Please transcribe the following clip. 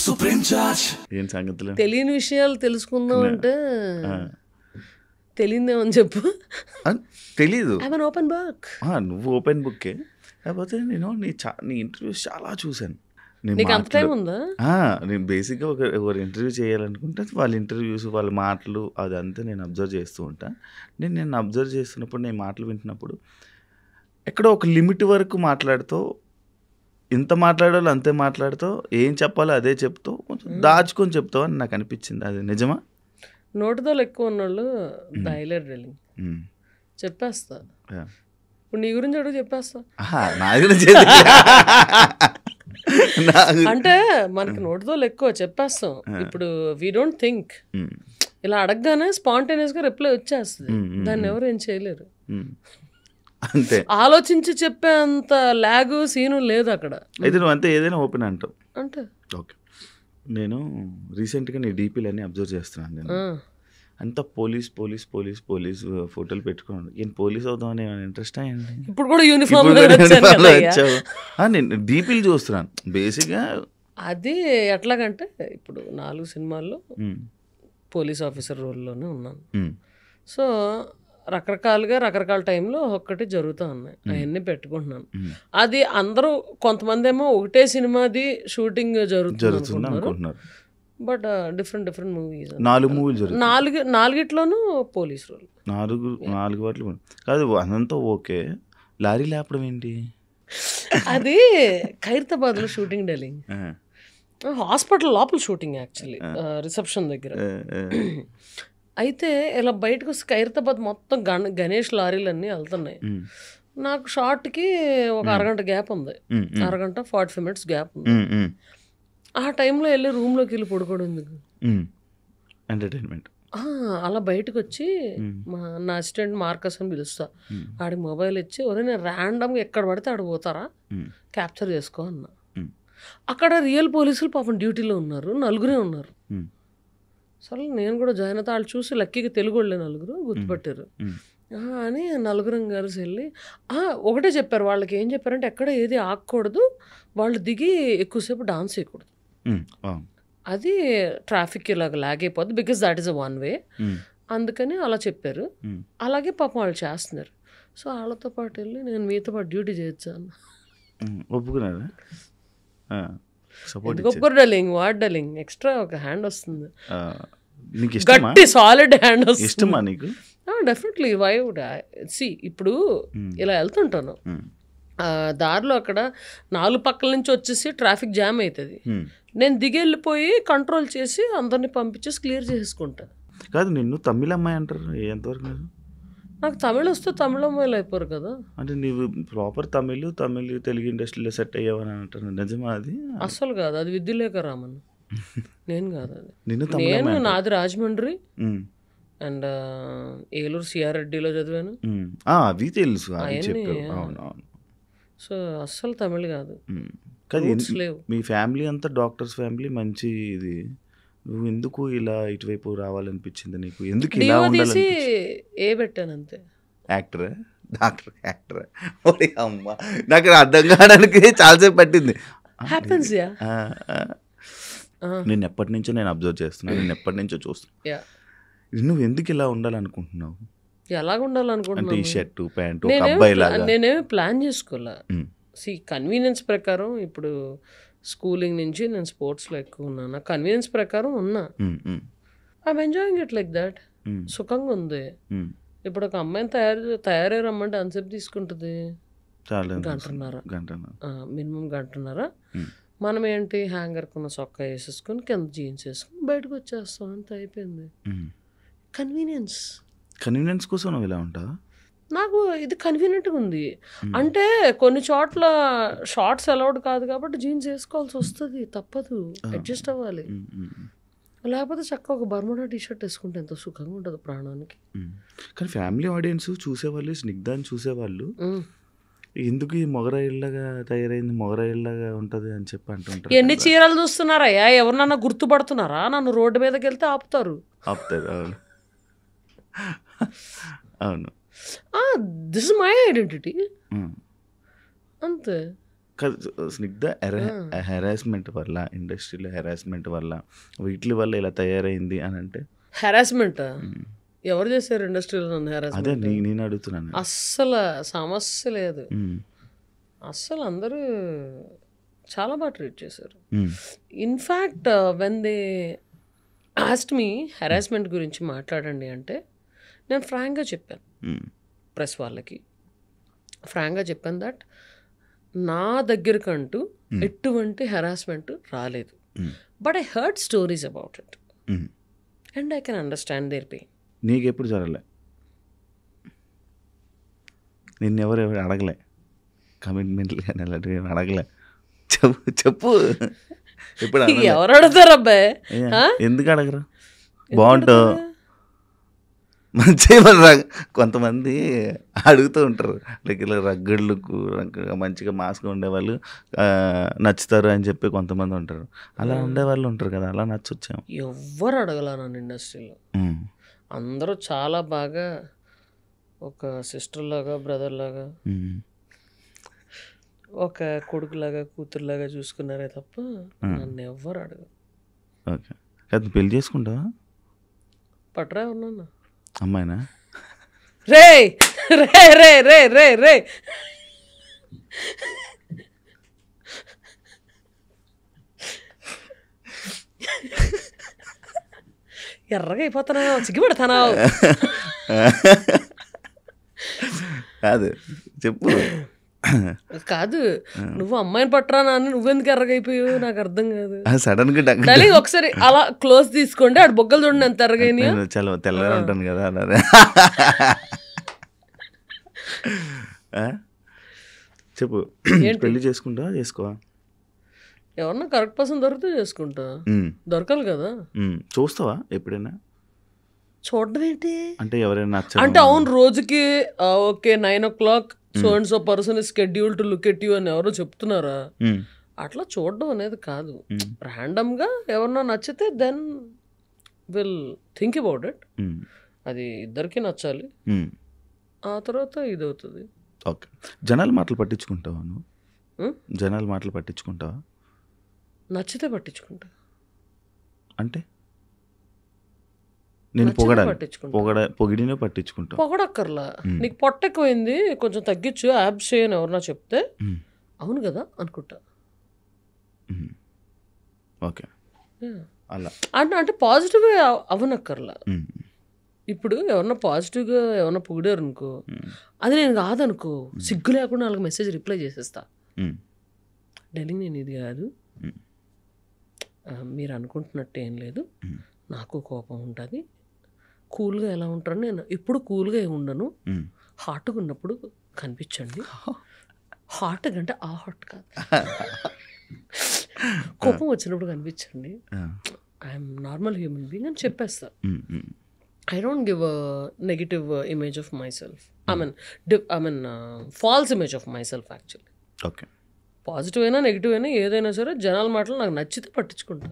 Supreme charge ఏం సంగతులు? తెలియని విషయాలు తెలుసుకుందాం అంటే తెలియదేమని చెప్పు. తెలీదు. Open book. నువ్వు ఓపెన్ బుక్కే. కాకపోతే నేను నీ ఇంటర్వ్యూస్ చాలా చూశాను. నీకు అంత టైం ఉందా? నేను బేసిక్గా ఒకరు ఇంటర్వ్యూ చేయాలనుకుంటే వాళ్ళ ఇంటర్వ్యూస్ వాళ్ళ మాటలు అదంతా నేను అబ్జర్వ్ చేస్తూ ఉంటాను. నేను అబ్జర్వ్ చేస్తున్నప్పుడు నేను మాటలు వింటున్నప్పుడు ఎక్కడో ఒక లిమిట్ వరకు మాట్లాడుతూ ఎంత మాట్లాడాలో అంతే మాట్లాడుతూ ఏం చెప్పాలో అదే చెప్తూ కొంచెం దాచుకొని చెప్తావు అని నాకు అనిపించింది. అది నిజమా? నోటితో ఎక్కువ ఉన్నోళ్ళు డైలర్ డెలింగ్ చెప్పేస్తా. ఇప్పుడు నీ గురించి అడుగు చెప్పేస్తా. నా గురించి అంటే మనకి నోటితో ఎక్కువ చెప్పేస్తాం. ఇప్పుడు వీ డోంట్ థింక్, ఇలా అడగగానే స్పాంటేనియస్ గా రిప్లై వచ్చేస్తుంది. దాన్ని ఎవరు ఏం చేయలేరు. అంతే, ఆలోచించి చెప్పే అంత లాగు సీను లేదు అక్కడ. అయితే నువ్వు అంతే ఏదైనా ఓపెన్ అంటావు అంటే. ఓకే, నేను రీసెంట్గా నీ డీపీలన్నీ అబ్జర్వ్ చేస్తున్నాను. నేను అంతా పోలీస్ పోలీస్ పోలీస్ పోలీస్ ఫోటోలు పెట్టుకున్నాను. నేను పోలీస్ అవుదామని ఇంట్రెస్ట్ అయ్యండి. ఇప్పుడు కూడా యూనిఫామ్ వచ్చావు. నేను డీపీలు చూస్తున్నాను బేసిక్గా. అది ఎట్లాగంటే ఇప్పుడు 4 సినిమాల్లో పోలీస్ ఆఫీసర్ రోల్లోనే ఉన్నాను. సో రకరకాలుగా రకరకాల టైంలో ఒక్కటి జరుగుతూ ఉన్నాయి. అవన్నీ పెట్టుకుంటున్నాను. అది అందరూ కొంతమంది ఏమో ఒకటే సినిమాది షూటింగ్ జరుగుతుంది అనుకుంటున్నారు. But different movies. 4 మూవీలు జరుగుతాయి. నాలుగిట్లోనూ పోలీస్ రోల్. 4 వాటిలో కాదు అదంతా ఓకే. లారీ లేపడం ఏంటి? అది ఖైరతాబాద్లో షూటింగ్ డెలింగ్. హాస్పిటల్ లోపల షూటింగ్ యాక్చువల్లీ, రిసెప్షన్ దగ్గర. అయితే ఇలా బయటకు వస్తే ఖైరతాబాద్ మొత్తం గణేష్ లారీలు వెళ్తున్నాయి. నాకు షార్ట్కి ఒక అరగంట గ్యాప్ ఉంది. అరగంట 45 minutes గ్యాప్ ఉంది. ఆ టైంలో వెళ్ళి రూమ్లోకి వెళ్ళి పడుకోవడం ఎందుకు? ఎంటర్టైన్మెంట్. అలా బయటకు వచ్చి నా అసిస్టెంట్ మార్కస్ అని పిలుస్తా. ఆడికి మొబైల్ ఇచ్చి ఒరే నేను ర్యాండమ్గా ఎక్కడ పడితే ఆడ పోతారా, క్యాప్చర్ చేసుకో అన్నా. అక్కడ రియల్ పోలీసులు పాపం డ్యూటీలో ఉన్నారు, 4 ఉన్నారు. సరే నేను కూడా జాయిన్ అవుతా. వాళ్ళు చూసి లక్కీగా తెలుగు వాళ్ళే 4 గుర్తుపట్టారు అని 4 కలిసి వెళ్ళి ఒకటే చెప్పారు. వాళ్ళకి ఏం చెప్పారంటే ఎక్కడ ఏది ఆగకూడదు, వాళ్ళు దిగి ఎక్కువసేపు డాన్స్ చేయకూడదు, అది ట్రాఫిక్ ఇలాగ లాగ్ అయిపోద్ది, because that is a one way. అందుకని అలా చెప్పారు. అలాగే పాపం వాళ్ళు చేస్తున్నారు. సో వాళ్ళతో పాటు వెళ్ళి నేను మీతో పాటు డ్యూటీ చేయొచ్చాను. ఒప్పుకున్నారా? డలింగ్ వాట్ డలింగ్ ఎక్స్ట్రా ఒక హ్యాండ్ వస్తుంది, గట్టి సాలిడ్ హ్యాండ్ వస్తుంది. ఇష్టమా నీకు? Definitely. Why would I see, ఇప్పుడు ఇలా వెళ్తుంటాను దారిలో, అక్కడ 4 పక్కల నుంచి వచ్చేసి ట్రాఫిక్ జామ్ అవుతుంది. నేను దిగి వెళ్ళిపోయి కంట్రోల్ చేసి అందరిని పంపించేసి క్లియర్ చేసుకుంటా. కాదు నిన్ను తమిళ అమ్మాయి అంటారు, ఎంతవరకు? నాకు తమిళ వస్తే తమిళ అమ్మాయిలు అయిపోరు కదా. అంటే నీవు ప్రాపర్ తమిళ్ తెలుగు ఇండస్ట్రీలో సెట్ అయ్యావని అంటారు, నిజమా? అది అస్సలు కాదు, అది విద్యులేఖ రామన్. నేను కాదు అది. నేను నాది రాజమండ్రి అండ్ ఏలూరు సిఆర్ రెడ్డిలో చదివాను. అవి తెలుసు. సో అస్సలు తమిళ్ కాదు. మీ ఫ్యామిలీ అంతా డాక్టర్స్ ఫ్యామిలీ, మంచి ఇది. నువ్వు ఎందుకు ఇలా ఇటువైపు రావాలనిపించింది నీకు? ఎందుకు ఇలా ఉండాలి? ఏ పెట్టాను అంతే. యాక్టరా? డాక్టర్ యాక్టరా? ఓరే అమ్మ, నాకు అర్థం కావడానికి చాలాసేపు పట్టింది. నేను ఎప్పటి నుంచో నేను అబ్జర్వ్ చేస్తున్నాను, నేను ఎప్పటి నుంచో చూస్తున్నా. నువ్వు ఎందుకు ఇలా ఉండాలనుకుంటున్నావు? ఎలాగ ఉండాలనుకుంటున్నావు? టీ షర్టు ప్యాంటు అబ్బాయిలాగా. నేనేమి ప్లాన్ చేసుకోలే. సి కన్వీనియన్స్ ప్రకారం ఇప్పుడు స్కూలింగ్ నుంచి నేను స్పోర్ట్స్లో ఎక్కువ ఉన్నాను. కన్వీనియన్స్ ప్రకారం ఉన్నా. I'm enjoying it like that. సుఖంగా ఉంది. ఇప్పుడు ఒక అమ్మాయిని తయారై రమ్మంటే ఎంతసేపు తీసుకుంటుంది? గంటన్నర, మినిమం గంటన్నర. మనం ఏంటి హ్యాంగర్ కొన్న చొక్కా వేసేసుకొని కింద జీన్స్ వేసుకొని బయటకు వచ్చేస్తాం, అంత అయిపోయింది. కన్వీనియన్స్ కోసం నువ్వు ఇలా ఉంటావా? నాకు ఇది కన్వీనియంట్గా ఉంది. అంటే కొన్ని చోట్ల షార్ట్స్ అలౌడ్ కాదు కాబట్టి జీన్స్ వేసుకోవాల్సి వస్తుంది, తప్పదు, అడ్జస్ట్ అవ్వాలి. లేకపోతే చక్కగా ఒక బర్ముడా టీషర్ట్ వేసుకుంటే ఎంత సుఖంగా ఉంటుంది ప్రాణానికి. కానీ ఫ్యామిలీ ఆడియన్స్ చూసేవాళ్ళు, స్నిగ్ధాన్ని చూసేవాళ్ళు ఎందుకు ఈ మొగరాయిల్లాగా తయారైంది, మొగరాయిల్లాగా ఉంటుంది అని చెప్పి అంటుంటారు. ఎన్ని చీరలు చూస్తున్నారయ్యా, ఎవరినన్నా గుర్తుపడుతున్నారా? నన్ను రోడ్డు మీదకి వెళ్తే ఆపుతారు. అవును అవును. దిస్ ఇస్ మై ఐడెంటిటీ అంతే. స్నిగ్ధ హెరాస్మెంట్ వల్ల, ఇండస్ట్రీలో హెరాస్మెంట్ వల్ల, వీటి వల్ల ఇలా తయారైంది అని అంటే హెరాస్మెంట్ ఎవరు చేశారు ఇండస్ట్రీలో నన్ను అదే హెరాస్మెంట్? నేను అడుగుతున్నాను. అస్సలు సమస్య లేదు. అస్సలు అందరూ చాలా బాగా ట్రీట్ చేశారు. In fact when they asked me harassment గురించి మాట్లాడండి అంటే నేను ఫ్రాంక్గా చెప్పాను ప్రెస్ వాళ్ళకి. ఫ్రాంక్గా చెప్పాను దట్ నా దగ్గరకంటూ ఎటువంటి హెరాస్మెంట్ రాలేదు. But I heard stories about it and I can understand their pain. నీకెప్పుడు జరగలే? నిన్నెవరు అడగలే కమిట్మెంట్లు కానీ అలాంటివి ఏమి అడగలే? చెప్పు ఇప్పుడు ఎవరు అడుగుతారు అబ్బాయి? ఎందుకు అడగరు? బాగుంటావు మంచిగా. కొంతమంది అడుగుతూ ఉంటారు లైక్ ఇలా రగ్గడ్లు మంచిగా మాస్గా ఉండేవాళ్ళు నచ్చుతారు అని చెప్పి కొంతమంది ఉంటారు. అలా ఉండేవాళ్ళు ఉంటారు కదా, అలా నచ్చొచ్చాము. ఎవ్వరు అడగల నన్ను ఇండస్ట్రీలో. అందరూ చాలా బాగా ఒక సిస్టర్ లాగా, బ్రదర్ లాగా, ఒక కొడుకులాగా, కూతురులాగా చూసుకున్నారే తప్ప నన్ను ఎవ్వరు అడగరు. ఓకే, అది పెళ్లి చేసుకుంటావా? పట్రా ఉన్నా అమ్మాయినా? రే రే రే రే రే రే ఎర్రగా అయిపోతున్నావు, సిగ్గుపడతానావు. కాదు చెప్పు. కాదు, నువ్వు అమ్మాయిని పట్టరా నాన్న, నువ్వెందుకు ఎర్రగా అయిపోయావు నాకు అర్థం కాదు. సడన్ గా డార్లింగ్ ఒకసారి అలా క్లోజ్ తీసుకోండి, ఆడు బొగ్గలు చూడండి ఎంత ఎర్రగైనా. చాలా తెల్లగా ఉంటాను కదా అలా. చెప్పు, పెళ్లి చేసుకుంటావా చేసుకోవా? ఎవరన్నా కరెక్ట్ పర్సన్ దొరికితే చేసుకుంటా. దొరకాలి కదా. చూస్తావా ఎప్పుడైనా? చూడడం ఏంటి అంటే ఎవరైనా అంటే అవును రోజుకి okay 9 o'clock so and so person is schedule to look at you అని ఎవరో చెప్తున్నారా? అట్లా చూడడం అనేది కాదు. ర్యాండమ్గా ఎవరన్నా నచ్చితే then will think about it. అది ఇద్దరికి నచ్చాలి, ఆ తర్వాత ఇది అవుతుంది. ఓకే, జనాల మాటలు పట్టించుకుంటావా నువ్వు? జనాల మాటలు పట్టించుకుంటావా? నచ్చితే పట్టించుకుంటా. అంటే నేను పొగిడినే పట్టించుకుంటా. పొగడక్కర్లా. నీకు పొట్ట ఎక్కువైంది కొంచెం తగ్గించు, యాబ్స్ చేయని ఎవరన్నా చెప్తే అవును కదా అనుకుంటా. ఓకే, అలా అంటే పాజిటివ్గా అవనక్కర్లా. ఇప్పుడు ఎవరన్నా పాజిటివ్గా ఎవరన్నా పొగిడారు అనుకో, అది నేను కాదనుకో, సిగ్గు లేకుండా వాళ్ళకి మెసేజ్ రిప్లై చేసేస్తా. డార్లింగ్ నేను ఇది కాదు, మీరు అనుకుంటున్నట్టు ఏం లేదు, నాకు కోపం ఉంటుంది, కూల్గా ఎలా ఉంటారని నేను ఎప్పుడు కూల్గా ఏమి ఉండను, హాట్గా ఉన్నప్పుడు కనిపించండి. హాట్ అంటే ఆ హాట్ కాదు, కోపం వచ్చినప్పుడు కనిపించండి, ఐఎమ్ నార్మల్ హ్యూమన్ బీయింగ్ అని చెప్పేస్తా. I don't give a negative image of myself. I mean false image of myself actually. Okay. Positive అయినా నెగిటివ్ అయినా ఏదైనా సరే జనాల మాటలు నాకు నచ్చితే పట్టించుకుంటా.